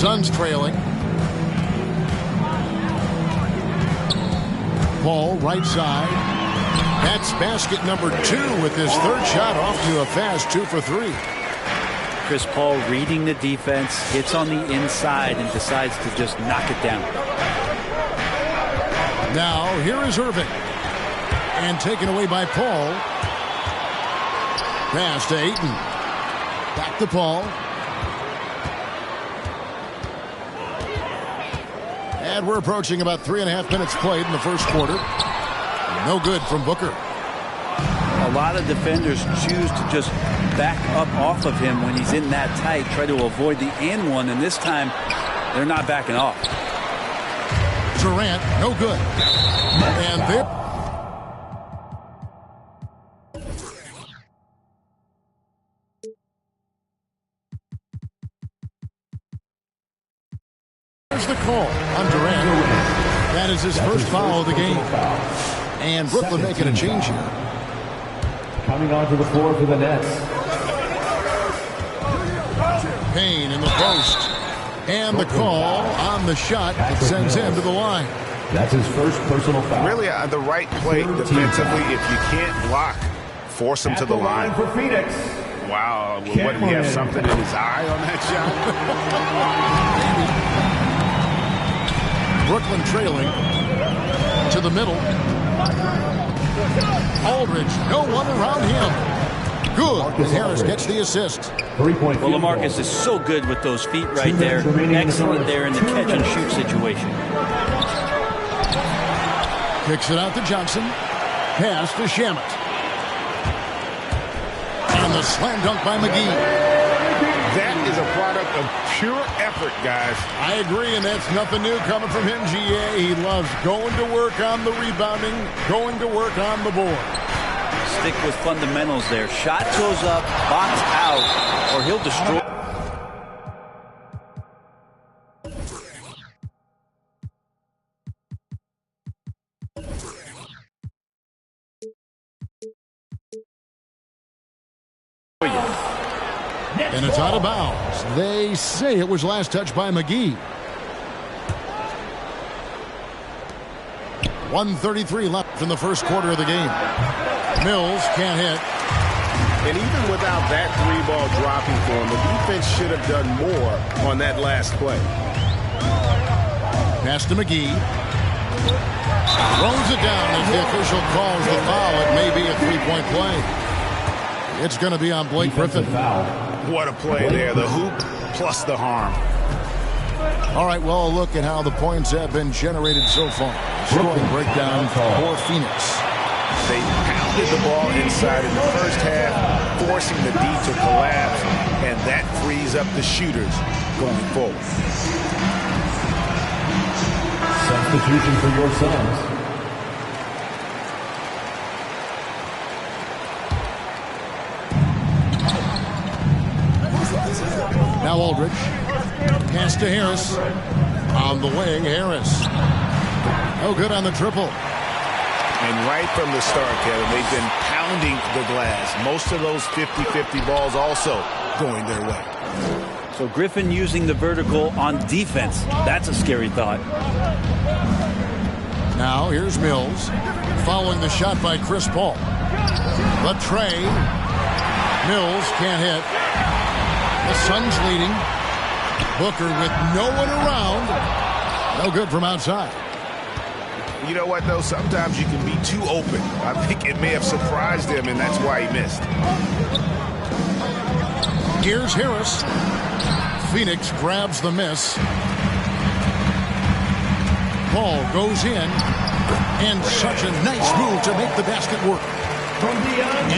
Suns trailing. Paul, right side. That's basket number 2 with his third shot off to a fast 2 for 3. Chris Paul reading the defense, hits on the inside and decides to just knock it down. Now here is Irving. And taken away by Paul. Pass to Ayton. Back to Paul. And we're approaching about 3.5 minutes played in the first quarter. No good from Booker. A lot of defenders choose to just back up off of him when he's in that tight, try to avoid the and one, and this time they're not backing off. Durant, no good. And there. There's the call on Durant. That is his first foul of the game. And Brooklyn making a change here. Coming onto the floor for the Nets. Payne in the post. And the call on the shot that sends him to the line. That's his first personal foul. Really the right play defensively. If you can't block, force him to the line. For Phoenix. Wow, what, did he have something in his eye on that shot? Brooklyn trailing to the middle. Aldridge, no one around him. Good. And Harris gets the assist. 3-point. Well, LaMarcus is so good with those feet right there. Excellent there in the catch and shoot situation. Kicks it out to Johnson. Pass to Shamet. And the slam dunk by McGee. That is a product of pure effort, guys. I agree, and that's nothing new coming from him, GA. He loves going to work on the rebounding, going to work on the board. Stick with fundamentals there. Shot goes up, box out, or he'll destroy. And it's out of bounds. They say it was last touched by McGee. 1:33 left in the first quarter of the game. Mills can't hit. And even without that 3-ball dropping for him, the defense should have done more on that last play. Pass to McGee. Throws it down as the official calls the foul. It may be a 3-point play. It's going to be on Blake Griffin. What a play there. The hoop plus the harm. All right, well, a look at how the points have been generated so far. Scoring breakdown for Phoenix. They pounded the ball inside in the first half, forcing the D to collapse, and that frees up the shooters going forward. Substitution for your Suns. Now Aldridge. Pass to Harris. On the wing, Harris. No good on the triple. And right from the start, Kevin, they've been pounding the glass. Most of those 50-50 balls also going their way. So Griffin using the vertical on defense. That's a scary thought. Now here's Mills. Following the shot by Chris Paul. The tray. Mills can't hit. The Suns leading. Booker with no one around. No good from outside. You know what, though? Sometimes you can be too open. I think it may have surprised him, and that's why he missed. Here's Harris. Phoenix grabs the miss. Ball goes in. And such a nice move to make the basket work.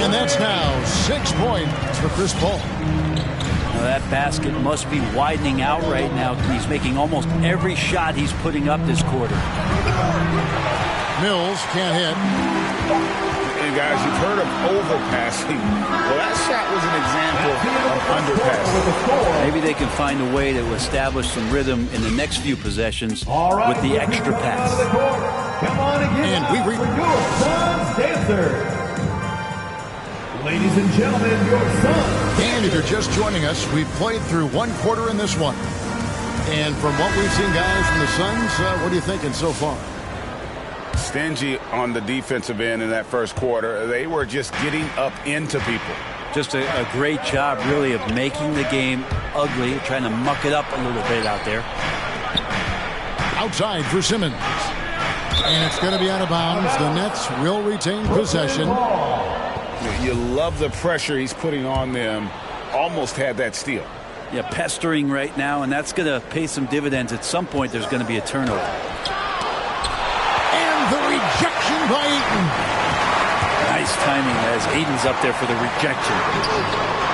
And that's now 6 points for Chris Paul. Now that basket must be widening out right now. He's making almost every shot he's putting up this quarter. Mills can't hit. And guys, you've heard of overpassing. Well, that shot was an example of underpassing. Maybe they can find a way to establish some rhythm in the next few possessions with the extra pass. Come on again. And we for your Suns dancers. Ladies and gentlemen, your Suns. And if you're just joining us, we've played through 1 quarter in this one. And from what we've seen, guys, from the Suns, what are you thinking so far? Stingy on the defensive end in that first quarter. They were just getting up into people. Just a great job, really, of making the game ugly, trying to muck it up a little bit out there. Outside for Simmons. And it's going to be out of bounds. The Nets will retain possession. You love the pressure he's putting on them. Almost had that steal. Yeah, pestering right now, and that's going to pay some dividends. At some point, there's going to be a turnover. And the rejection by Ayton. Nice timing as Aiden's up there for the rejection.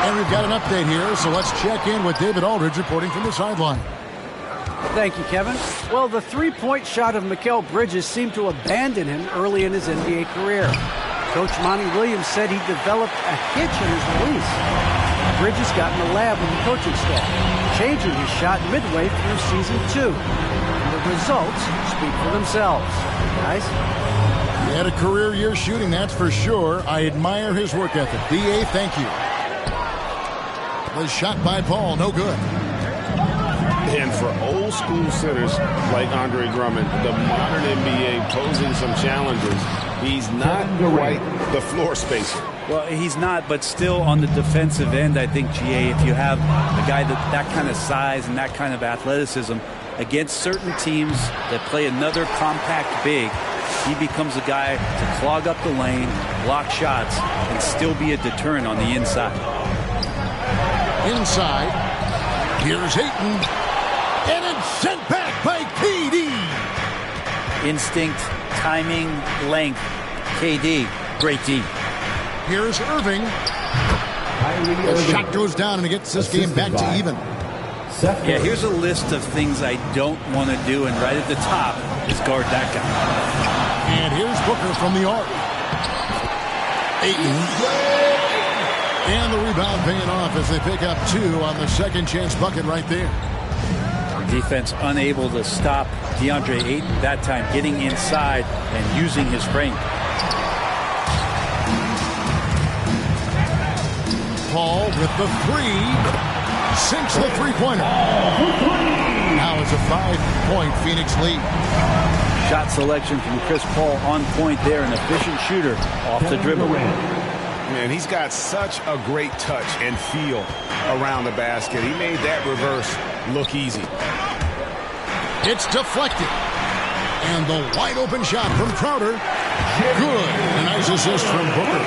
And we've got an update here, so let's check in with David Aldridge reporting from the sideline. Thank you, Kevin. Well, the three-point shot of Mikal Bridges seemed to abandon him early in his NBA career. Coach Monty Williams said he developed a hitch in his release. Bridges got in the lab with the coaching staff, changing his shot midway through season 2. And the results speak for themselves. Guys? He had a career year shooting, that's for sure. I admire his work ethic. B.A., thank you. The shot by Paul, no good. And for old school sitters like Andre Drummond, the modern NBA posing some challenges. He's not quite the floor spacer. Well, he's not, but still on the defensive end, I think, GA, if you have a guy that kind of size and that kind of athleticism against certain teams that play another compact big, he becomes a guy to clog up the lane, block shots, and still be a deterrent on the inside. Inside, here's Ayton, and it's sent back by KD. Instinct, timing, length. KD, great D. Here's Irving. The shot goes down and it gets this game back to even. Yeah, here's a list of things I don't want to do, and right at the top is guard that guy. And here's Booker from the arc. Ayton. And the rebound paying off as they pick up 2 on the second chance bucket right there. Defense unable to stop DeAndre Ayton that time, getting inside and using his frame. Paul with the 3. Sinks the three-pointer. Now it's a 5-point Phoenix lead. Shot selection from Chris Paul on point there, an efficient shooter off the dribble. Man, he's got such a great touch and feel around the basket. He made that reverse look easy. It's deflected. And the wide open shot from Crowder. Good. A nice assist from Booker.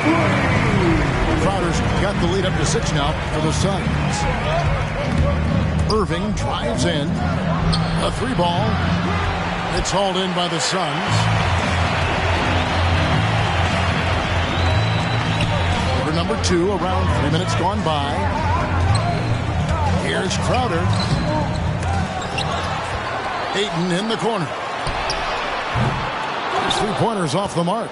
Crowder's got the lead up to 6 now for the Suns. Irving drives in. A 3-ball. It's hauled in by the Suns. Quarter number 2, around 3 minutes gone by. Here's Crowder. Ayton in the corner. His three-pointer's off the mark.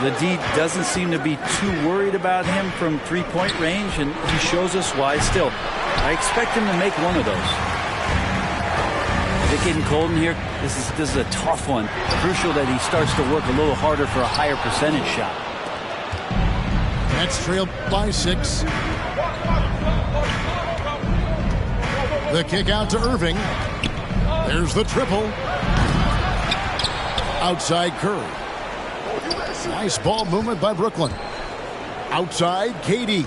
The D doesn't seem to be too worried about him from three-point range, and he shows us why still. I expect him to make one of those. Is it getting cold in here? This is a tough one. Crucial that he starts to work a little harder for a higher percentage shot. Nets trailed by 6. The kick out to Irving. There's the triple. Outside Curry. Nice ball movement by Brooklyn. Outside KD.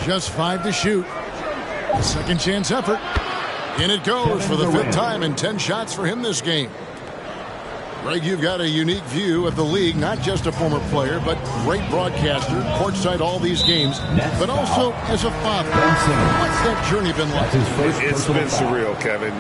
Just 5 to shoot. Second chance effort. In it goes for the 5th time and 10 shots for him this game. Greg, you've got a unique view of the league, not just a former player, but great broadcaster, courtside all these games, but also as a father. What's that journey been like? It's been surreal, Kevin.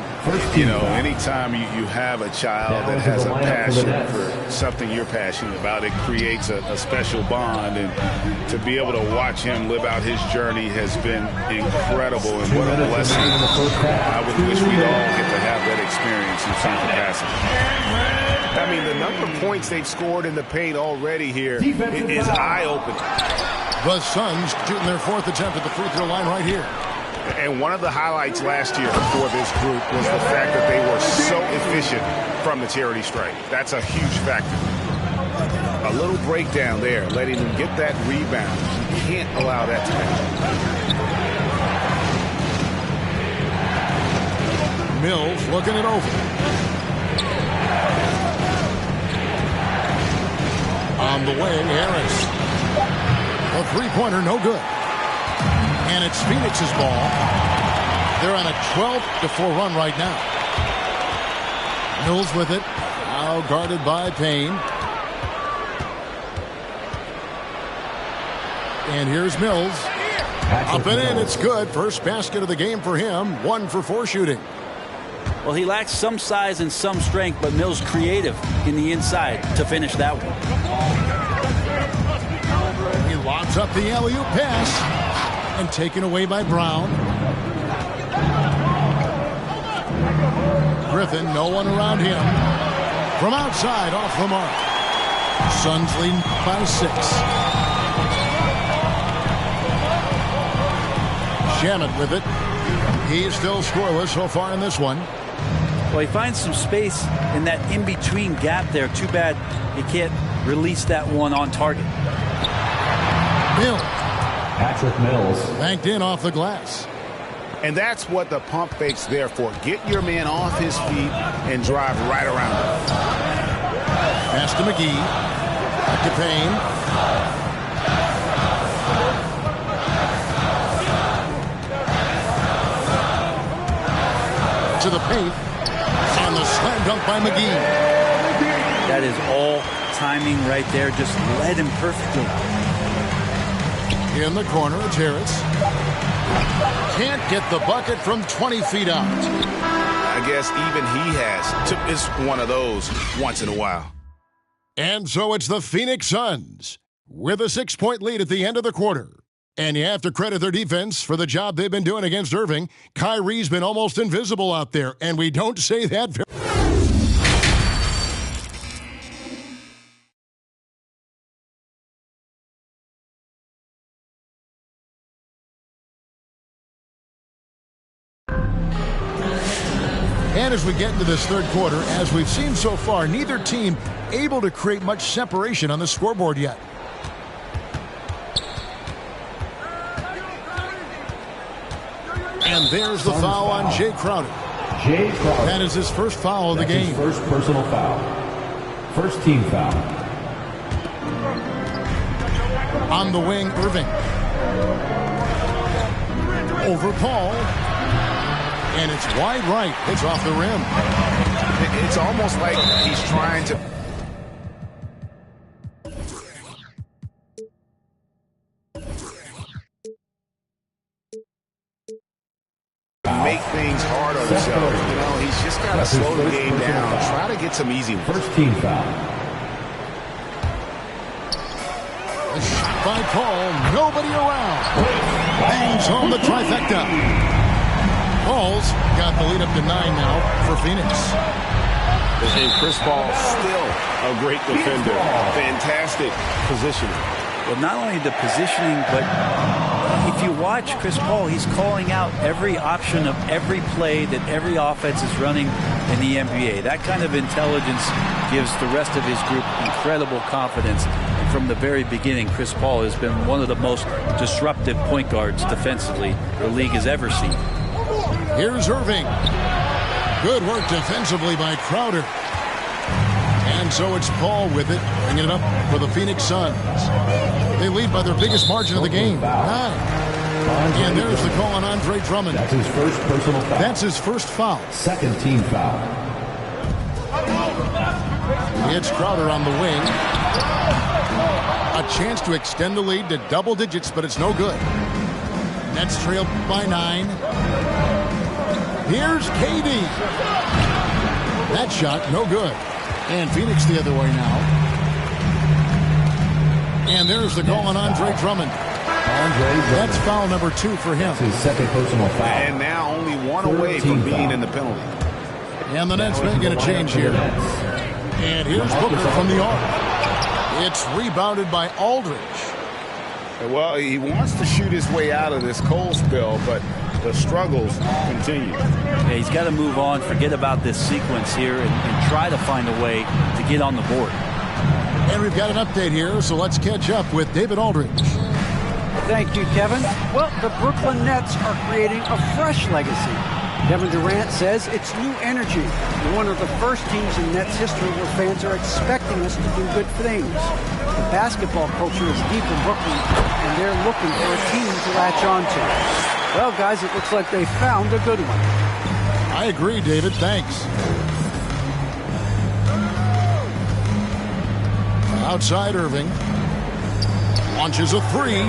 You know, anytime you have a child that has a passion for something you're passionate about, it creates a special bond. And to be able to watch him live out his journey has been incredible, and what a blessing. I would wish we'd all get to have that experience in some capacity. I mean, the number of points they've scored in the paint already here is eye-opening. The Suns shooting their 4th attempt at the free throw line right here. And one of the highlights last year for this group was the fact that they were so efficient from the charity stripe. That's a huge factor. A little breakdown there, letting them get that rebound. You can't allow that to happen. Mills looking it over. On the wing, Harris. A three-pointer, no good. And it's Phoenix's ball. They're on a 12-4 run right now. Mills with it. Now guarded by Payne. And here's Mills. Up and in, it's good. First basket of the game for him. 1 for 4 shooting. Well, he lacks some size and some strength, but Mills creative in the inside to finish that one. He lobs up the alley-oop pass. And taken away by Brown. Griffin, no one around him. From outside, off the mark. Suns leading by 6. Shamet with it. He's still scoreless so far in this one. Well, he finds some space in that in-between gap there. Too bad he can't release that one on target. Mills. Patrick Mills. Banked in off the glass. And that's what the pump fake's there for. Get your man off his feet and drive right around him. Pass to McGee. Back to Payne. To the paint. And the slam dunk by McGee. That is all timing right there. Just led him perfectly. In the corner, it's Harris. Can't get the bucket from 20 feet out. I guess even he has. It's one of those once in a while. And so it's the Phoenix Suns with a 6-point lead at the end of the quarter. And you have to credit their defense for the job they've been doing against Irving. Kyrie's been almost invisible out there, and we don't say that very And as we get into this third quarter, as we've seen so far, neither team able to create much separation on the scoreboard yet. And there's the foul on Jay Crowder. Jay Crowder. That is his first foul of the game. His first personal foul. First team foul. On the wing, Irving. Over Paul. And it's wide right. It's off the rim. It's almost like he's trying to make things hard on himself. You know, he's just got to slow the game down. Try to get some easy ones. First team foul. A shot by Paul. Nobody around. Bangs home the trifecta. Paul's got the lead up to 9 now for Phoenix. And Chris Paul still a great defender. Fantastic positioning. Well, not only the positioning, but if you watch Chris Paul, he's calling out every option of every play that every offense is running in the NBA. That kind of intelligence gives the rest of his group incredible confidence. And from the very beginning, Chris Paul has been one of the most disruptive point guards defensively the league has ever seen. Here's Irving. Good work defensively by Crowder. And so it's Paul with it, bringing it up for the Phoenix Suns. They lead by their biggest margin of the game, 9. And there's the call on Andre Drummond. That's his first personal foul. That's his first foul. Second team foul. It's Crowder on the wing. A chance to extend the lead to double digits, but it's no good. Nets trailed by 9. Here's KD. That shot, no good. And Phoenix the other way now. And there's the call on Andre Drummond. That's foul number 2 for him. That's his second personal foul. And now only one away from being in the penalty. And the Nets making a change here. And here's Booker from the arc. It's rebounded by Aldridge. Well, he wants to shoot his way out of this cold spell, but the struggles continue. Yeah, he's got to move on, forget about this sequence here, and try to find a way to get on the board. And we've got an update here, so let's catch up with David Aldridge. Thank you, Kevin. Well, the Brooklyn Nets are creating a fresh legacy. Kevin Durant says it's new energy. We're one of the first teams in Nets history where fans are expecting us to do good things. The basketball culture is deep in Brooklyn, and they're looking for a team to latch on to. Well, guys, it looks like they found a good one. I agree, David. Thanks. Outside Irving. Launches a three.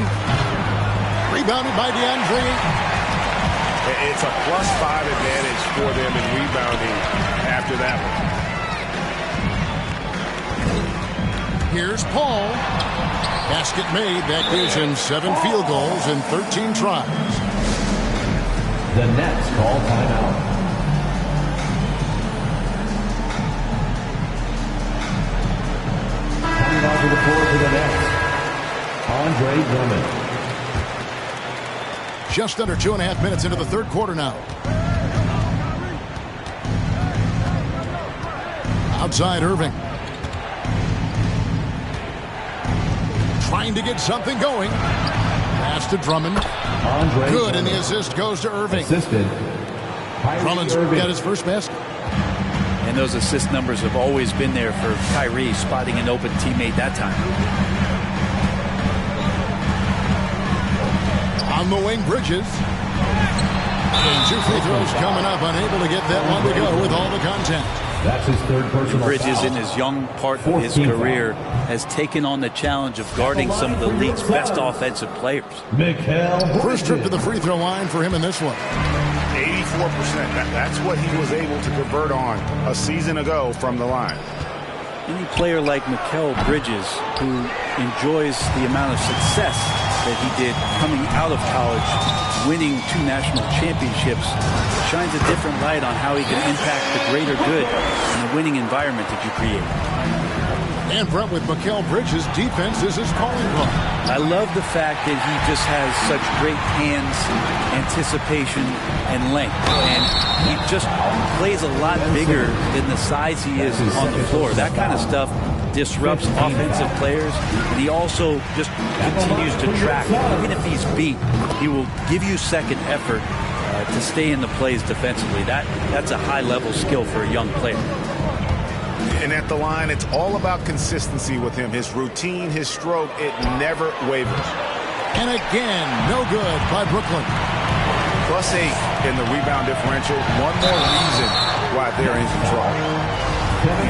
Rebounded by DeAndre. It's a +5 advantage for them in rebounding after that one. Here's Paul. Basket made. That gives him 7 field goals in 13 tries. The Nets call timeout. Coming onto the floor for the Nets, Andre Drummond. Just under 2.5 minutes into the third quarter now. Outside Irving. Trying to get something going. Pass to Drummond. Andre Good, Drummond. and the assist goes to Irving. Assisted. Drummond's got his first basket. And those assist numbers have always been there for Kyrie, spotting an open teammate that time. On the wing, Bridges. And 2 free throws coming up, unable to get that one to go with all the contact. That's his third personal Bridges, foul. in his young part of his career, has taken on the challenge of guarding some of the league's best offensive players. Mikal First trip to the free throw line for him in this one. 84%. That's what he was able to convert on a season ago from the line. Any player like Mikal Bridges, who enjoys the amount of success that he did coming out of college, winning 2 national championships, shines a different light on how he can impact the greater good in the winning environment that you create. And Brett, with Mikal Bridges, defense is his calling card. I love the fact that he just has such great hands, anticipation, and length. And he just plays a lot bigger than the size he is on the floor. That kind of stuff disrupts offensive players, and he also just continues to track. Even if he's beat, he will give you second effort to stay in the plays defensively. That's a high-level skill for a young player. And at the line, it's all about consistency with him. His routine, his stroke, it never wavers. And again, no good by Brooklyn. +8 in the rebound differential. One more reason why they're in control.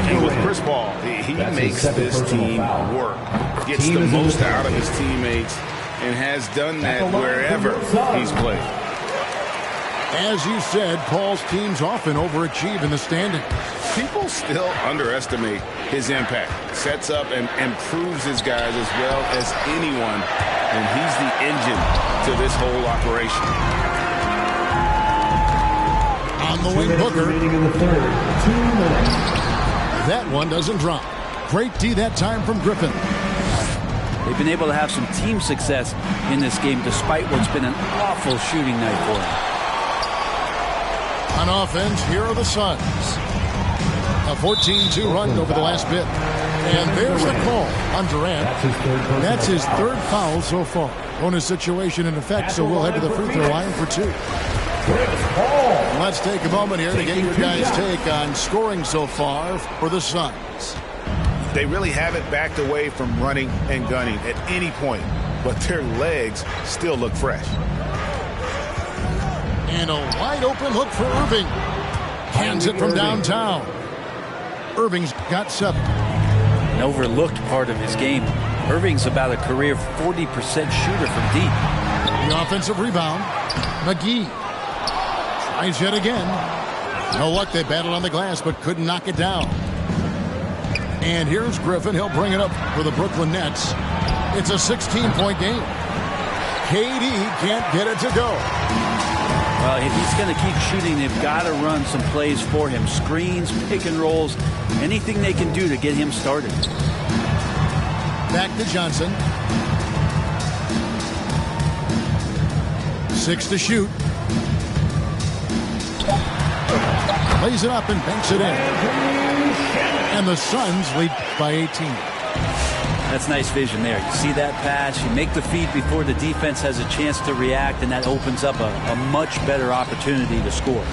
And with Chris Paul, he makes this team work. Gets the most out of his teammates and has done that wherever he's played. As you said, Paul's teams often overachieve in the standings. People still underestimate his impact. Sets up and improves his guys as well as anyone. And he's the engine to this whole operation. On the wing, Booker. In the third, 2 minutes. That one doesn't drop. Great D that time from Griffin. They've been able to have some team success in this game despite what's been an awful shooting night for them. On offense, here are the Suns. A 14-2 run over the last bit. And there's the call on Durant. That's his third foul so far. Bonus situation in effect, so we'll head to the free throw line for 2. Let's take a moment here to get your guys' take on scoring so far for the Suns. They really haven't backed away from running and gunning at any point, but their legs still look fresh. And a wide open look for Irving. Hands it from downtown. Irving's got 7. An overlooked part of his game. Irving's about a career 40% shooter from deep. The offensive rebound. McGee tries yet again. No luck. They battled on the glass but couldn't knock it down. And here's Griffin. He'll bring it up for the Brooklyn Nets. It's a 16-point game. KD can't get it to go. Well, if he's going to keep shooting, they've got to run some plays for him. Screens, pick and rolls, anything they can do to get him started. Back to Johnson. 6 to shoot. Lays it up and banks it in. And the Suns lead by 18. That's nice vision there. You see that pass, you make the feed before the defense has a chance to react, and that opens up a much better opportunity to score.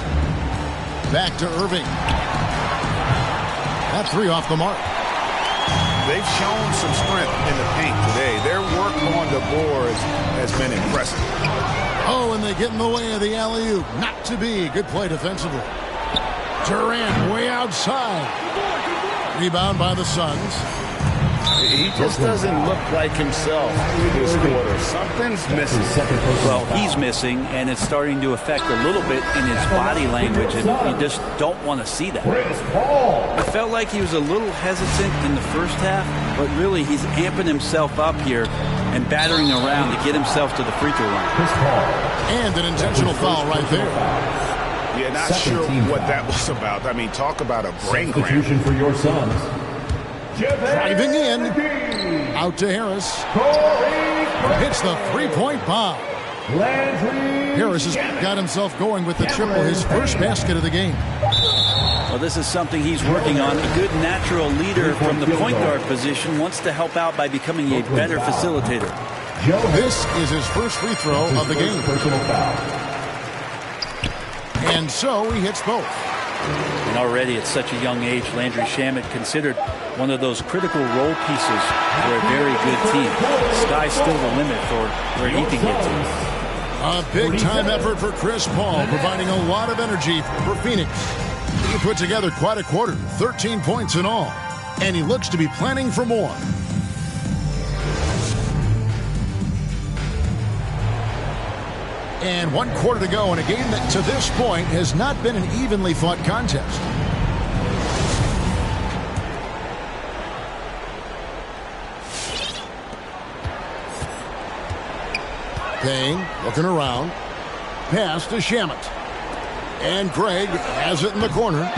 Back to Irving. That three off the mark. They've shown some strength in the paint today. Their work on the boards has been impressive. Oh, and they get in the way of the alley-oop. Not to be. Good play defensively. Durant way outside. Rebound by the Suns. He just doesn't look like himself this quarter. Something's missing. Well, he's missing, and it's starting to affect a little bit in his body language, and you just don't want to see that. I felt like he was a little hesitant in the first half, but really he's amping himself up here and battering around to get himself to the free throw line. And an intentional foul right there. Yeah, not sure what that was about. I mean, talk about a brain cramp. Substitution for your Suns. Driving in. Out to Harris. Hits the three-point bomb. Harris has got himself going with the triple, his first basket of the game. Well, this is something he's working on. A good natural leader from the point guard position wants to help out by becoming a better facilitator. This is his first free throw of the game. And so he hits both. And already at such a young age, Landry Shamet considered one of those critical role pieces for a very good team. The sky's still the limit for where he can get to. A big-time effort for Chris Paul, providing a lot of energy for Phoenix. He put together quite a quarter, 13 points in all, and he looks to be planning for more. And 1 quarter to go in a game that to this point has not been an evenly fought contest. Payne looking around. Pass to Shamet. And Greg has it in the corner.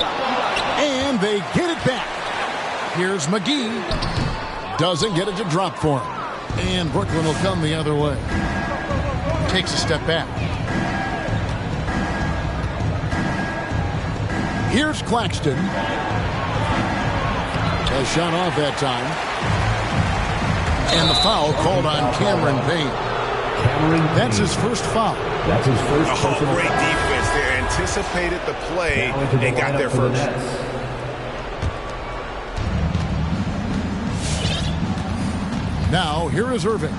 And they get it back. Here's McGee. Doesn't get it to drop for him. And Brooklyn will come the other way. Takes a step back. Here's Claxton. Has shot off that time. And the foul called on Cameron Payne. That's his first foul. That's his first personal great defense there. Anticipated the play and got there first. Now, here is Irving.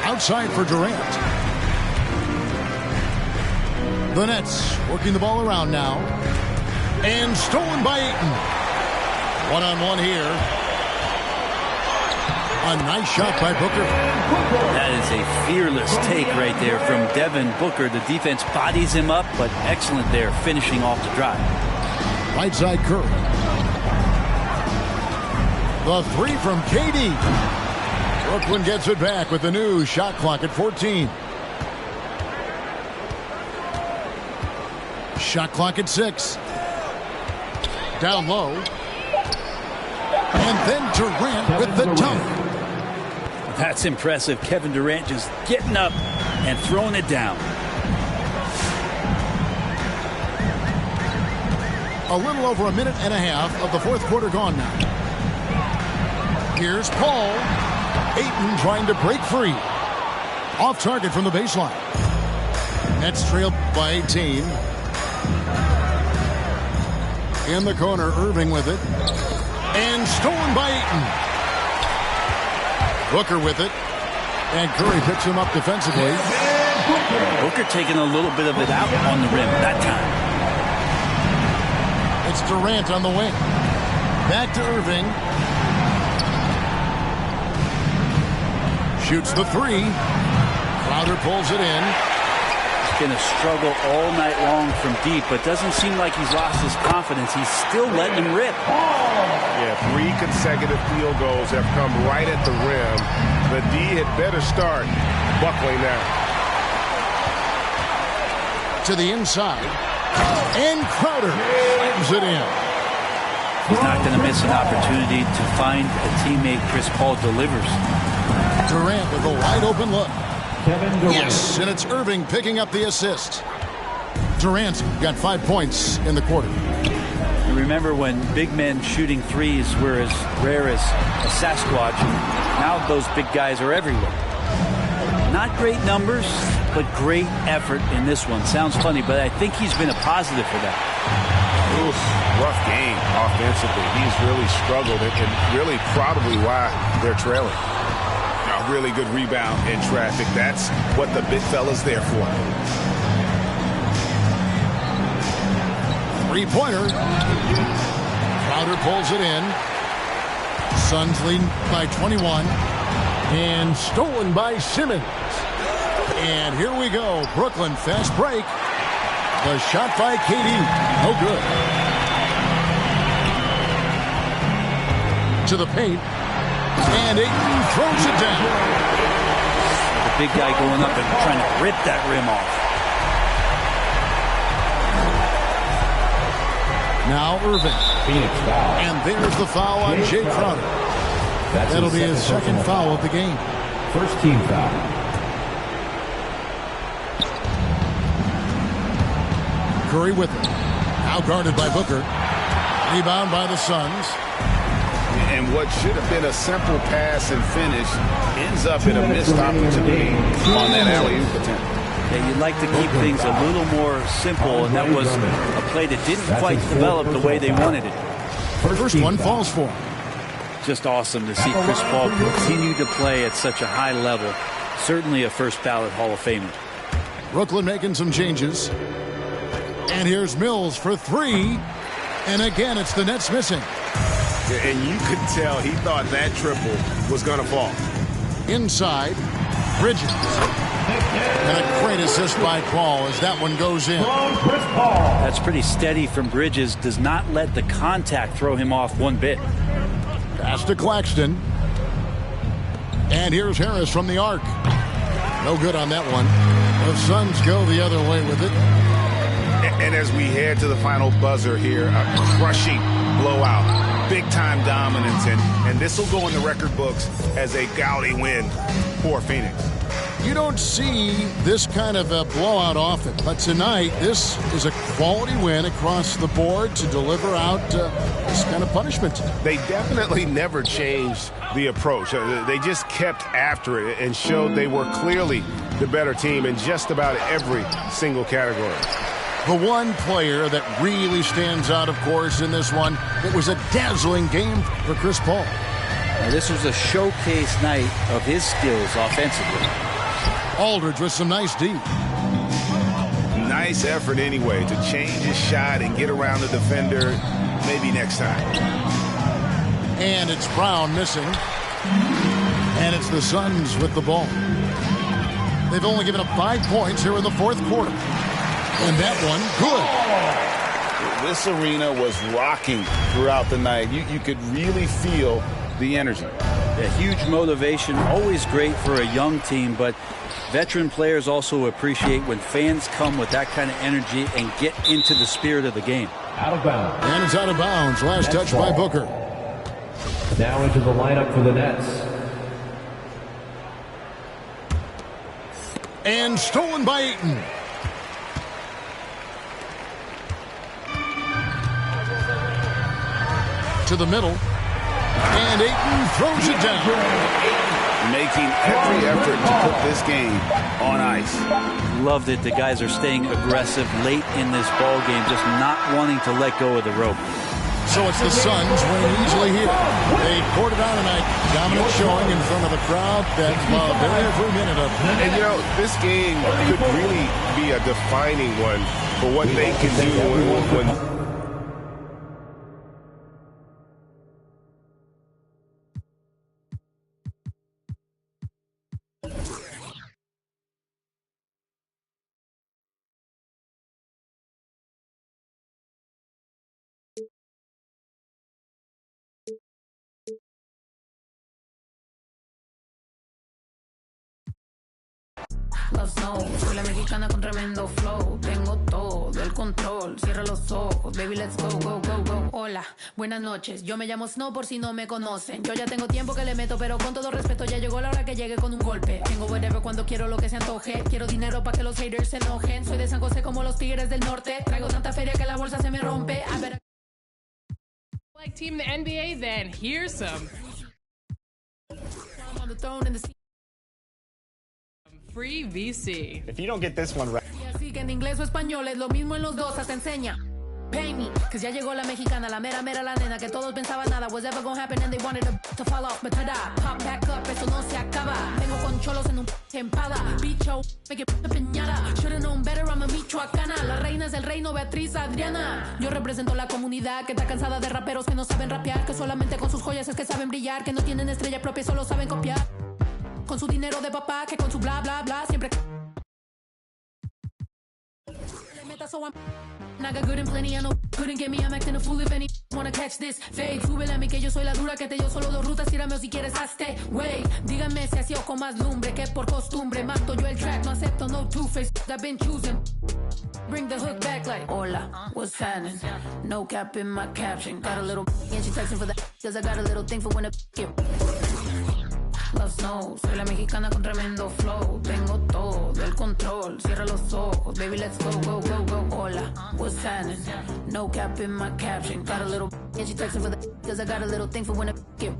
Outside for Durant. The Nets working the ball around now. And stolen by Ayton. One-on-one here. A nice shot by Booker. That is a fearless take right there from Devin Booker. The defense bodies him up, but excellent there, finishing off the drive. Right side Curry. The three from KD. Brooklyn gets it back with the new shot clock at 14. Shot clock at 6. Down low. And then Durant with the dunk. That's impressive. Kevin Durant just getting up and throwing it down. A little over a minute and a half of the fourth quarter gone now. Here's Paul. Ayton trying to break free. Off target from the baseline. Nets trail by 18. In the corner, Irving with it. And stolen by Ayton. Booker with it. And Curry picks him up defensively. Booker taking a little bit of it out on the rim that time. It's Durant on the wing. Back to Irving. Shoots the three. Crowder pulls it in. He's going to struggle all night long from deep, but doesn't seem like he's lost his confidence. He's still letting him rip. Yeah, 3 consecutive field goals have come right at the rim. The D had better start buckling now. To the inside. And Crowder slams it in. He's not going to miss an opportunity to find a teammate. Chris Paul delivers. Durant with a wide open look. Kevin Durant. Yes, and it's Irving picking up the assist. Durant got 5 points in the quarter. Remember when big men shooting threes were as rare as a Sasquatch, now those big guys are everywhere. Not great numbers, but great effort in this one. Sounds funny, but I think he's been a positive for that. Oof, rough game offensively. He's really struggled and really probably why they're trailing. A really good rebound in traffic. That's what the big fella's there for. Three-pointer. Crowder pulls it in. Suns lead by 21. And stolen by Simmons. And here we go. Brooklyn fast break. The shot by KD. No good. To the paint. And Ayton throws it down. The big guy going up and trying to rip that rim off. Now Irving. And there's the foul on Jay Crowder. That'll be his second foul of the game. First team foul. Curry with it. Now guarded by Booker. Rebound by the Suns. And what should have been a simple pass and finish ends up in a missed opportunity on that alley-oop attempt. Yeah, you'd like to keep things a little more simple, and that was a play that didn't quite develop the way they wanted it. First one falls for him. Just awesome to see Chris Paul continue to play at such a high level. Certainly a first ballot Hall of Famer. Brooklyn making some changes. And here's Mills for three. And again, it's the Nets missing. And you could tell he thought that triple was going to fall. Inside, Bridges. And a great assist by Paul as that one goes in. That's pretty steady from Bridges. Does not let the contact throw him off one bit. Pass to Claxton. And here's Harris from the arc. No good on that one. The Suns go the other way with it. And as we head to the final buzzer here, a crushing blowout. Big-time dominance. And this will go in the record books as a gaudy win for Phoenix. You don't see this kind of a blowout often, but tonight this is a quality win across the board to deliver out this kind of punishment. They definitely never changed the approach. They just kept after it and showed they were clearly the better team in just about every single category. The one player that really stands out, of course, in this one, it was a dazzling game for Chris Paul. Now, this was a showcase night of his skills offensively. Aldridge with some nice D. Nice effort anyway to change his shot and get around the defender maybe next time. And it's Brown missing. And it's the Suns with the ball. They've only given up 5 points here in the fourth quarter. And that one, good. This arena was rocking throughout the night. You could really feel the energy. A huge motivation, always great for a young team, but veteran players also appreciate when fans come with that kind of energy and get into the spirit of the game. Out of bounds. And it's out of bounds. Last touch by Booker. Now into the lineup for the Nets. And stolen by Ayton. To the middle. And Ayton throws it down. Making every effort to put this game on ice. Loved it. The guys are staying aggressive late in this ball game, just not wanting to let go of the rope. So it's the Suns winning easily here. They poured it on tonight. Dominant showing in front of the crowd. That's loved every minute of it. And you know, this game could really be a defining one for what they can do when Love snow, soy la mexicana con tremendo flow. Tengo todo el control, cierra los ojos, baby, let's go, go, go, go. Hola, buenas noches, yo me llamo Snow por si no me conocen. Yo ya tengo tiempo que le meto, pero con todo respeto ya llegó la hora que llegue con un golpe. Tengo whatever cuando quiero lo que se antoje. Quiero dinero para que los haters se enojen. Soy de San José como los Tigres del Norte. Traigo tanta feria que la bolsa se me rompe. A ver. Like team the NBA, then here's some free VC. If you don't get this one right. Así que en inglés o español es lo mismo en los dos, hasta enseña. Pay me, cause ya llegó la mexicana, la mera mera la nena que todos pensaban nada was ever gonna happen and they wanted to fall off, but tada, pop back up, eso no se acaba. Vengo con cholos en un empada, bicho, me que peñada. Should've known better, I'm a michoacana. La reina es el reino, Beatriz Adriana. Yo represento la comunidad que está cansada de raperos que no saben rapear, que solamente con sus joyas es que saben brillar, que no tienen estrella propia, solo saben copiar. Con su dinero de papá, que con su bla bla bla siempre le meta so I got good and plenty, I know couldn't get me, I'm acting a fool if any wanna catch this fade. Súbele a mí que yo soy la dura, que te dio solo 2 rutas, tírame o si quieres hazte, wey. Díganme si así o con más lumbre, que por costumbre mato yo el track, no acepto no two-face, I've been choosing. Bring the hook back like, hola, what's happening? No cap in my caption, got a little and she texting for the cause I got a little thing for when a get. Love snow, soy la mexicana con tremendo flow. Tengo todo el control, cierra los ojos, baby, let's go, go, go, go. Hola, what's happening? No cap in my caption, got a little and she texting for the cause I got a little thing for when a get.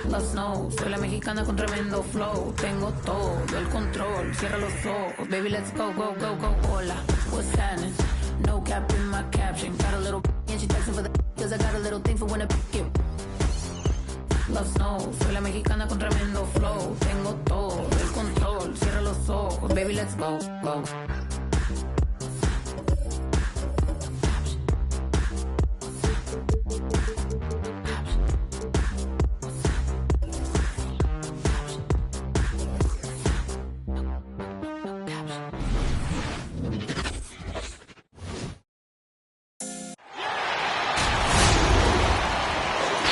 Love snow, soy la mexicana con tremendo flow. Tengo todo el control, cierra los ojos, baby, let's go, go, go, go. Hola, what's happening? No cap in my caption, got a little and she texting for the cause I got a little thing for when a get. Love snow, soy la mexicana con tremendo flow. Tengo todo el control, cierra los ojos, baby, let's go, go.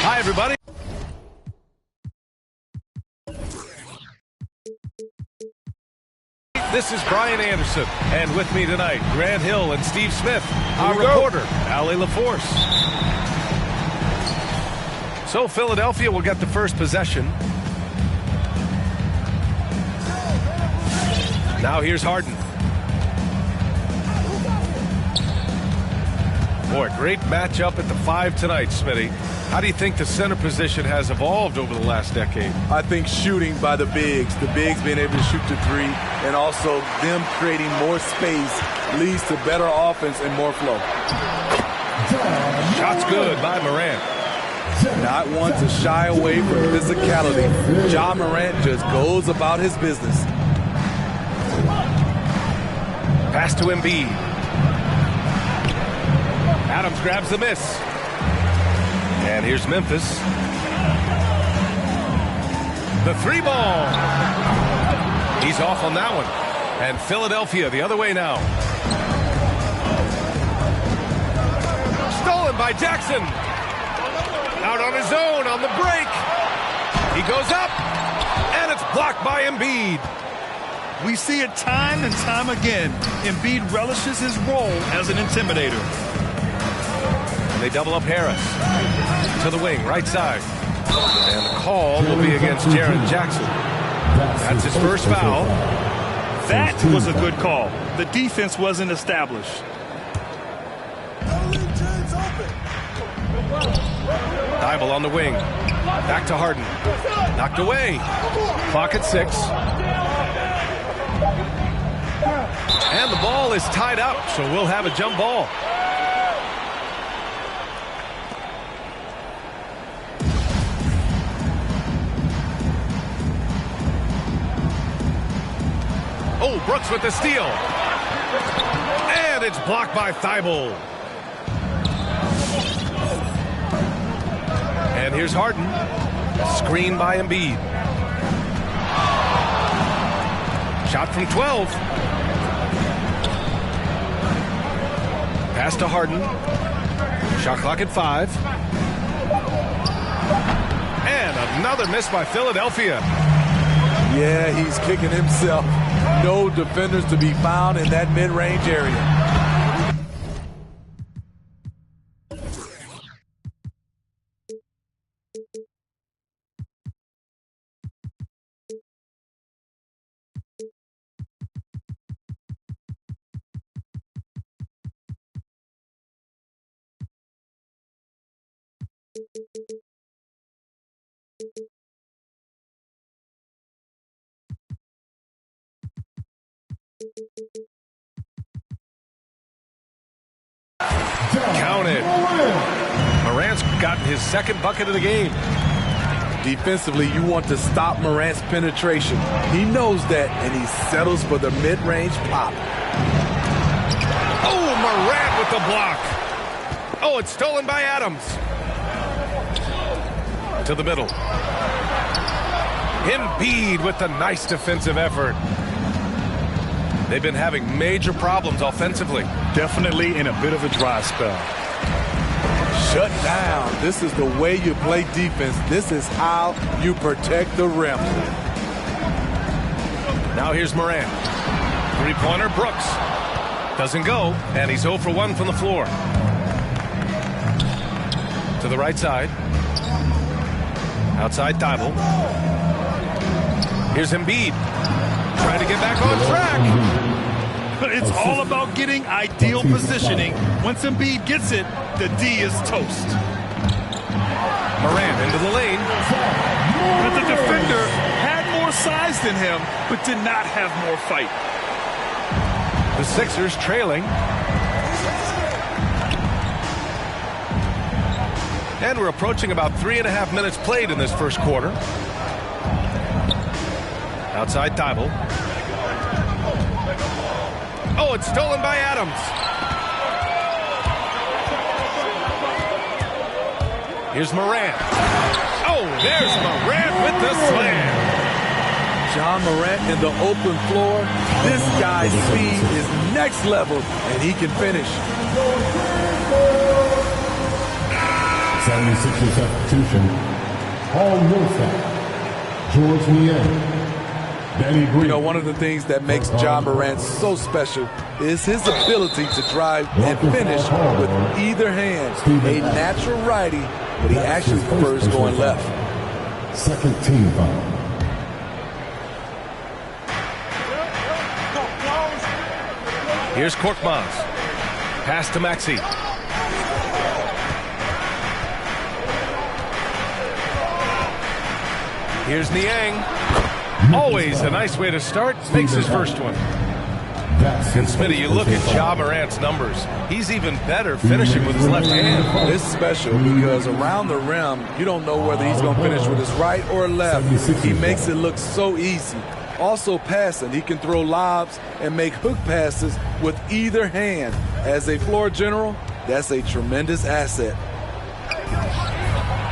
Hi, everybody. This is Brian Anderson, and with me tonight, Grant Hill and Steve Smith, our reporter, Allie LaForce. So Philadelphia will get the first possession. Now here's Harden. Boy, great matchup at the 5 tonight, Smitty. How do you think the center position has evolved over the last decade? I think shooting by the bigs being able to shoot the 3, and also them creating more space leads to better offense and more flow. Shots good by Morant. Not one to shy away from physicality. Ja Morant just goes about his business. Pass to Embiid. Adams grabs the miss. And here's Memphis. The 3 ball. He's off on that one. And Philadelphia the other way now. Stolen by Jackson. Out on his own on the break. He goes up. And it's blocked by Embiid. We see it time and time again. Embiid relishes his role as an intimidator. And they double up Harris. To the wing, right side. And the call will be against Jaren Jackson. That's his first foul. That was a good call. The defense wasn't established. Thibault on the wing. Back to Harden. Knocked away. Clock at 6. And the ball is tied up, so we'll have a jump ball. Oh, Brooks with the steal. And it's blocked by Thibault. And here's Harden. Screen by Embiid. Shot from 12. Pass to Harden. Shot clock at 5. And another miss by Philadelphia. Yeah, he's kicking himself. No defenders to be found in that mid-range area. Counted. Morant's gotten his second bucket of the game. Defensively, you want to stop Morant's penetration. He knows that, and he settles for the mid-range pop. Oh, Morant with the block. Oh, it's stolen by Adams. To the middle. Embiid with the nice defensive effort. They've been having major problems offensively. Definitely in a bit of a dry spell. Shut down. This is the way you play defense. This is how you protect the rim. Now here's Morant. Three-pointer, Brooks. Doesn't go, and he's 0 for 1 from the floor. To the right side. Outside Thibault. Here's Embiid. Trying to get back on track. It's all about getting ideal positioning. Once Embiid gets it, the D is toast. Morant into the lane. But the defender had more size than him, but did not have more fight. The Sixers trailing. And we're approaching about 3.5 minutes played in this first quarter. Outside Thibault. Oh, it's stolen by Adams. Here's Morant. Oh, there's Morant with the slam. John Morant in the open floor. This guy's speed is next level, and he can finish. 76er substitution. Paul Millsap, George Niang, Danny Green. You know, one of the things that makes John Morant so special is his ability to drive and finish with either hand. A natural righty, but he actually prefers going left. Second team foul. Here's Korkmaz. Pass to Maxey. Here's Niang. Always a nice way to start. Makes his first one. And Smitty, you look at Ja Morant's numbers. He's even better finishing with his left hand. It's special because around the rim, you don't know whether he's going to finish with his right or left. He makes it look so easy. Also passing, he can throw lobs and make hook passes with either hand. As a floor general, that's a tremendous asset.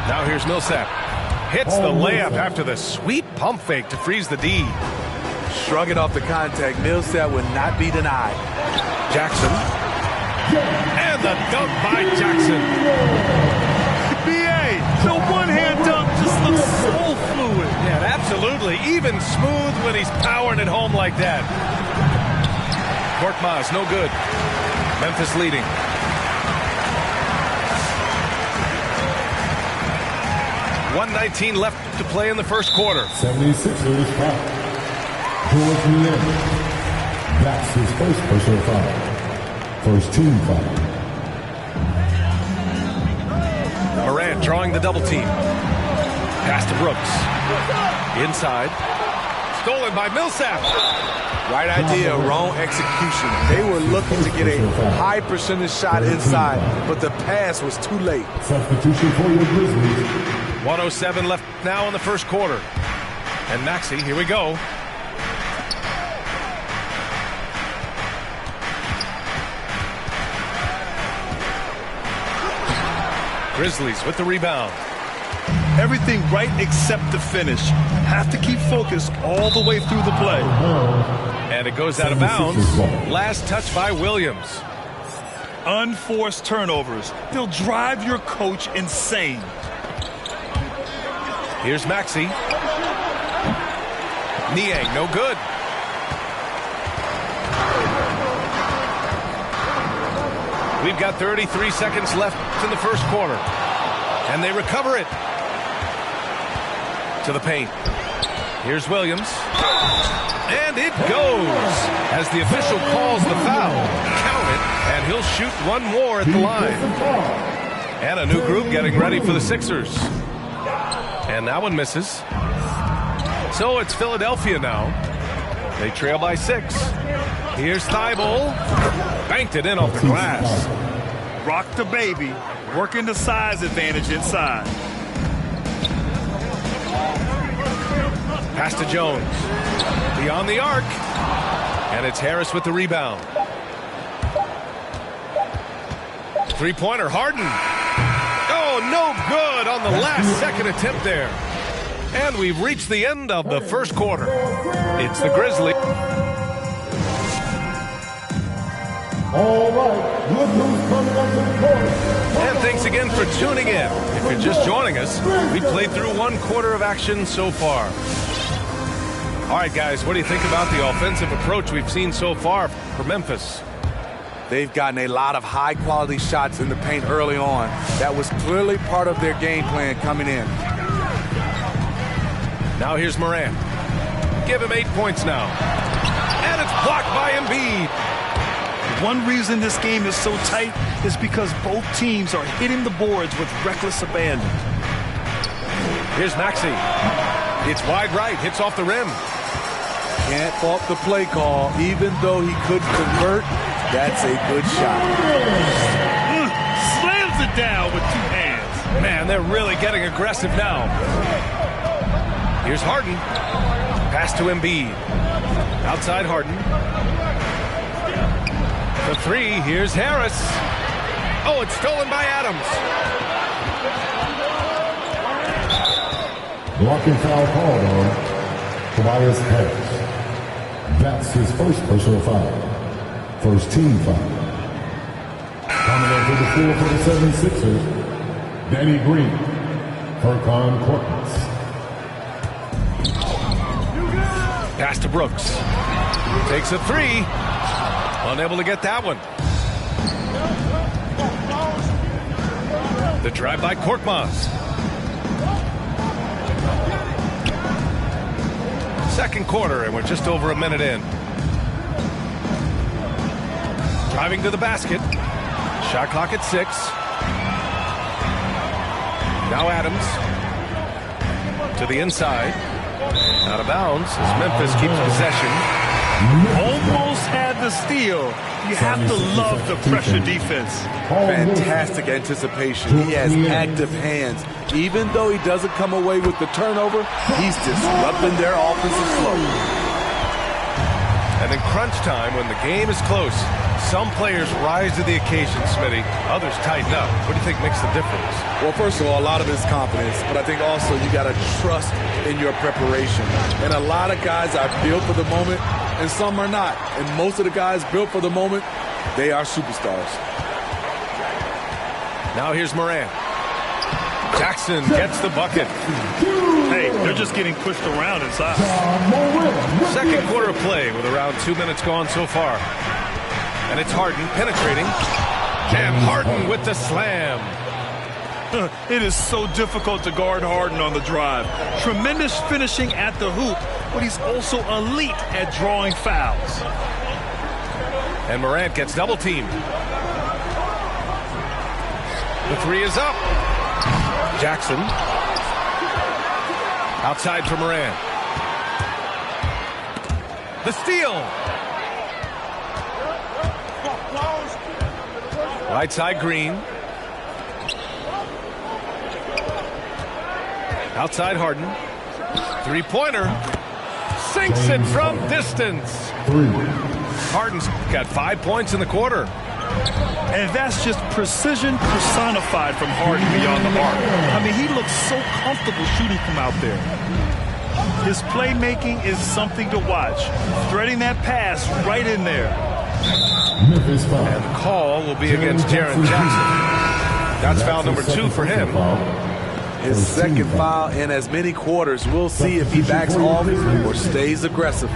Now here's Millsap. Hits the layup after the sweet pump fake to freeze the D. Shrugging off the contact, Millsap would not be denied. Jackson. And the dunk by Jackson. B.A., the one-hand dunk just looks so fluid. Yeah, absolutely. Even smooth when he's powering it home like that. Korkmaz, no good. Memphis leading. .119 left to play in the first quarter. 76ers foul. George Niang. That's his first personal foul. First team foul. Morant drawing the double team. Pass to Brooks. Inside. Stolen by Millsap. Right idea, wrong execution. They were looking to get a high percentage shot inside, but the pass was too late. Substitution for your Grizzlies. 1:07 left now in the first quarter. And Maxey, here we go. Grizzlies with the rebound. Everything right except the finish. Have to keep focused all the way through the play. And it goes out of bounds. Last touch by Williams. Unforced turnovers. They'll drive your coach insane. Here's Maxey. Niang, no good. We've got 33 seconds left in the first quarter. And they recover it. To the paint. Here's Williams. And it goes. As the official calls the foul. Count it. And he'll shoot one more at the line. And a new group getting ready for the Sixers. And that one misses. So it's Philadelphia now. They trail by 6. Here's Thibault. Banked it in off the glass. Rock the baby. Working the size advantage inside. Pass to Jones. Beyond the arc. And it's Harris with the rebound. Three-pointer, Harden. Oh, no good on the last second attempt there. And we've reached the end of the first quarter. It's the Grizzlies. All right, look who's coming up to the court. And thanks again for tuning in. If you're just joining us, we played through one quarter of action so far. All right, guys, what do you think about the offensive approach we've seen so far for Memphis? They've gotten a lot of high-quality shots in the paint early on. That was clearly part of their game plan coming in. Now here's Morant. Give him 8 points now. And it's blocked by Embiid. One reason this game is so tight is because both teams are hitting the boards with reckless abandon. Here's Maxey. It's wide right, hits off the rim. Can't fault the play call. Even though he couldn't convert, that's a good shot. Slams it down with 2 hands. Man, they're really getting aggressive now. Here's Harden. Pass to Embiid. Outside Harden. The 3, here's Harris. Oh, it's stolen by Adams. Blocking foul called on Tobias Harris. That's his first personal foul. First team foul. Coming onto the floor for the 76ers, Danny Green, Furkan Korkmaz. Pass to Brooks. Takes a 3. Unable to get that one. The drive by Korkmaz. Second quarter, and we're just over a minute in. Driving to the basket. Shot clock at 6. Now Adams. To the inside. Out of bounds as Memphis keeps possession. Almost had the steal. You have to love the pressure defense. Fantastic anticipation. He has active hands. Even though he doesn't come away with the turnover, he's disrupting their offensive flow. And in crunch time, when the game is close, some players rise to the occasion, Smitty. Others tighten up. What do you think makes the difference? Well, first of all, a lot of it's confidence, but I think also you got to trust in your preparation. And a lot of guys are built for the moment, and some are not. And most of the guys built for the moment, they are superstars. Now here's Morant. Jackson gets the bucket. Hey, they're just getting pushed around inside. Second quarter of play with around 2 minutes gone so far. And it's Harden penetrating. And Harden with the slam. It is so difficult to guard Harden on the drive. Tremendous finishing at the hoop, but he's also elite at drawing fouls. And Morant gets double teamed. The 3 is up. Jackson. Outside for Morant. The steal. Right side Green. Outside Harden. Three-pointer. Sinks it from distance. Harden's got 5 points in the quarter. And that's just precision personified from Harden beyond the arc. I mean, he looks so comfortable shooting from out there. His playmaking is something to watch. Threading that pass right in there. And the call will be against Jaren Jackson. That's foul number 2 for him. His second foul in as many quarters. We'll see if he backs off or stays aggressive.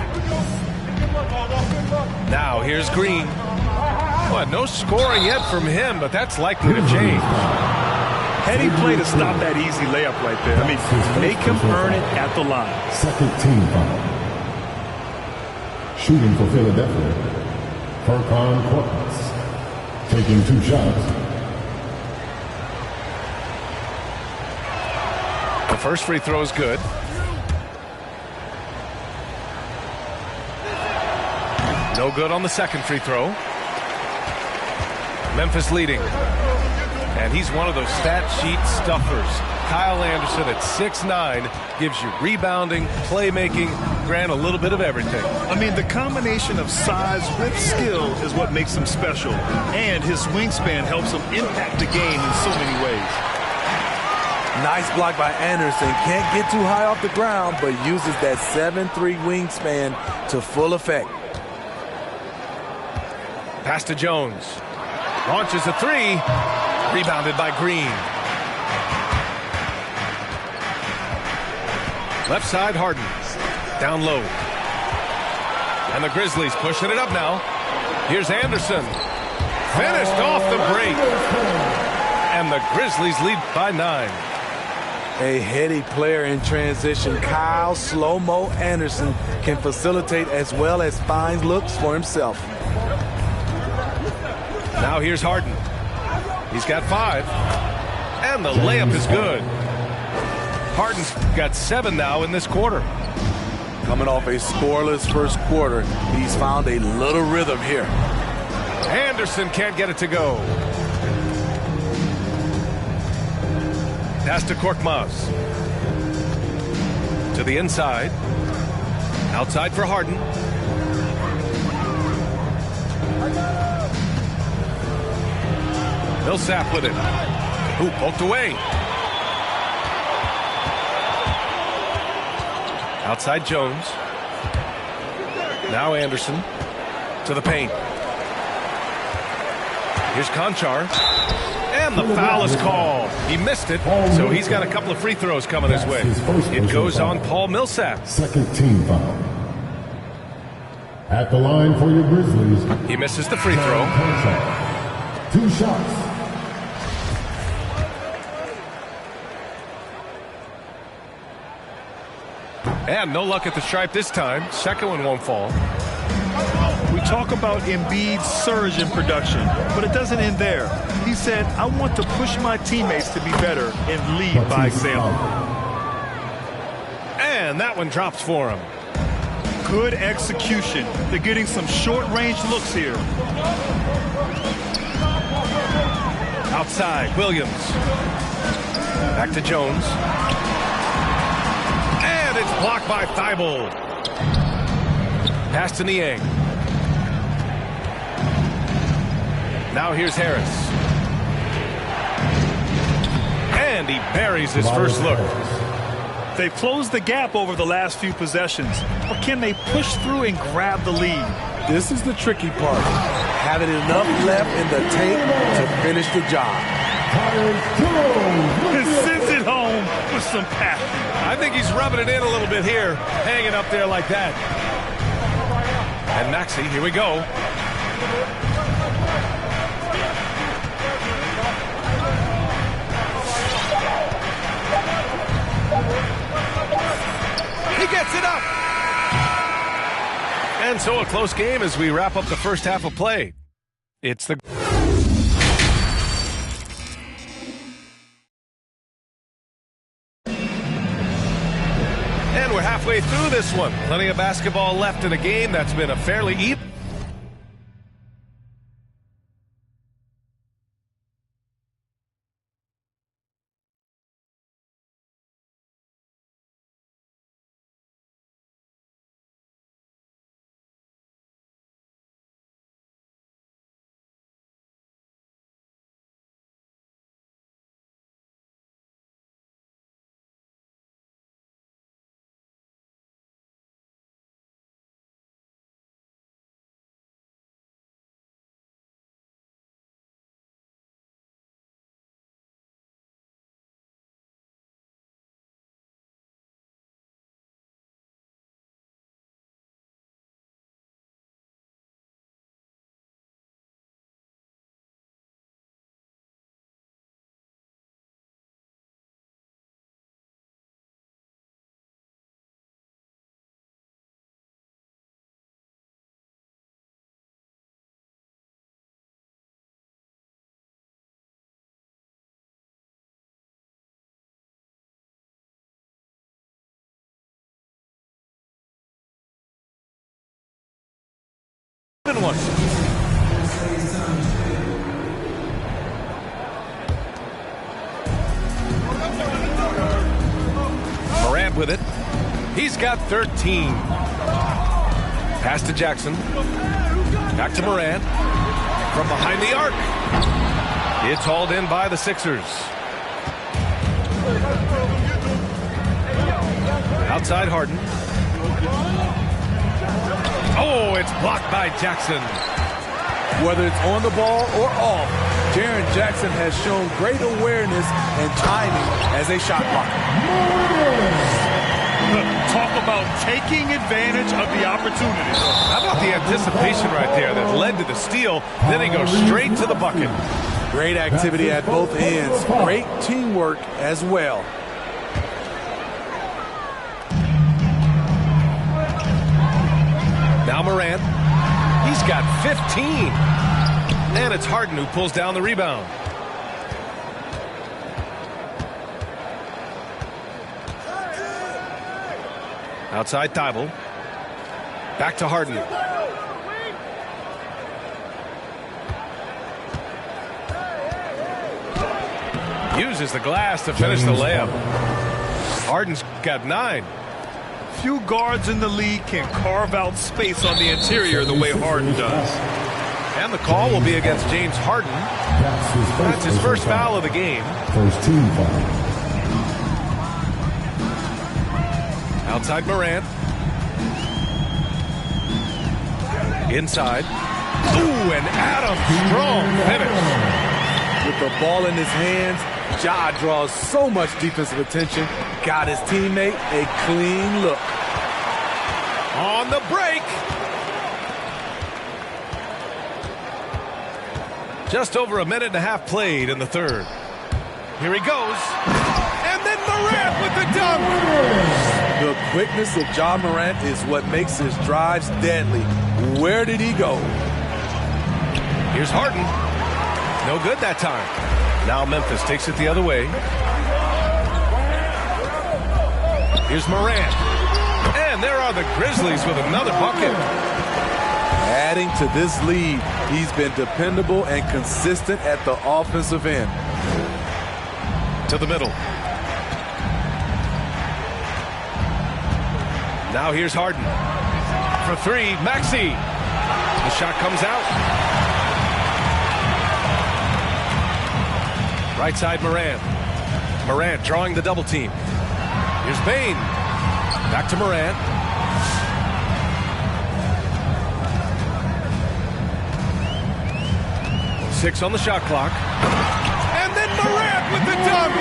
Now here's Green. Well, no scoring yet from him, but that's likely to change. Heady play to stop that easy layup right there. I mean, make him earn it at the line. Second team foul. Shooting for Philadelphia, Furkan Korkmaz. Taking 2 shots. The first free throw is good. No good on the second free throw. Memphis leading. And he's one of those stat sheet stuffers. Kyle Anderson at 6'9" gives you rebounding, playmaking, Grant, a little bit of everything. I mean, the combination of size with skill is what makes him special. And his wingspan helps him impact the game in so many ways. Nice block by Anderson. Can't get too high off the ground, but uses that 7'3" wingspan to full effect. Pass to Jones. Launches a 3. Rebounded by Green. Left side, Harden. Down low. And the Grizzlies pushing it up now. Here's Anderson. Finished off the break. And the Grizzlies lead by 9. A heady player in transition. Kyle Slow-Mo Anderson can facilitate as well as finds looks for himself. Now here's Harden. He's got 5. And the layup is good. Harden's got 7 now in this quarter. Coming off a scoreless first quarter, he's found a little rhythm here. Anderson can't get it to go. Pass to Korkmaz. To the inside. Outside for Harden. Millsap with it. Who poked away. Outside Jones. Now Anderson to the paint. Here's Conchar. And the foul is called. He missed it, so he's got a couple of free throws coming his way. It goes on Paul Millsap. Second team foul. At the line for your Grizzlies. He misses the free throw. 2 shots. And no luck at the stripe this time. Second one won't fall. We talk about Embiid's surge in production, but it doesn't end there. He said, I want to push my teammates to be better and lead by example. And that one drops for him. Good execution. They're getting some short-range looks here. Outside, Williams. Back to Jones. And it's blocked by Thibault. Pass to Niang. Now here's Harris. And he buries his first look. They've closed the gap over the last few possessions. But can they push through and grab the lead? This is the tricky part. Having enough left in the tank to finish the job. And sends it home with some passion. I think he's rubbing it in a little bit here, hanging up there like that. And Maxey, here we go. He gets it up. And so a close game as we wrap up the first half of play. It's the... And we're halfway through this one. Plenty of basketball left in a game that's been a fairly even... one. Morant with it. He's got 13. Pass to Jackson. Back to Morant. From behind the arc. It's hauled in by the Sixers. Outside Harden. Oh, it's blocked by Jackson. Whether it's on the ball or off, Jaren Jackson has shown great awareness and timing as a shot blocker. Talk about taking advantage of the opportunity. How about the anticipation right there that led to the steal? Then he goes straight to the bucket. Great activity at both ends. Great teamwork as well. Now Morant. He's got 15. And it's Harden who pulls down the rebound. Outside Thibault. Back to Harden. Uses the glass to finish the layup. Harden's got 9. Few guards in the league can carve out space on the interior the way Harden does. And the call will be against James Harden. That's his first foul of the game. First team foul. Outside Morant. Inside. Ooh, and Adam strong finish. With the ball in his hands, Ja draws so much defensive attention. Got his teammate a clean look. On the break. Just over a minute and a half played in the third. Here he goes. And then Morant with the dunk. The quickness of Ja Morant is what makes his drives deadly. Where did he go? Here's Harden. No good that time. Now Memphis takes it the other way. Here's Morant. And there are the Grizzlies with another bucket. Adding to this lead, he's been dependable and consistent at the offensive end. To the middle. Now here's Harden. For 3, Maxey. The shot comes out. Right side Morant. Morant drawing the double team. Here's Bane. Back to Morant. Six on the shot clock. And then Morant with the dunk.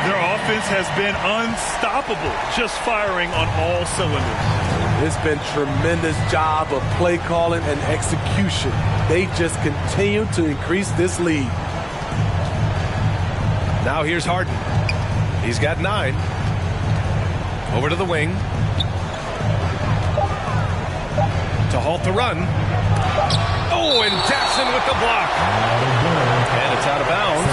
Their offense has been unstoppable, just firing on all cylinders. It's been tremendous job of play calling and execution. They just continue to increase this lead. Now here's Harden. He's got 9. Over to the wing. To halt the run. Oh, and Jackson with the block. And it's out of bounds.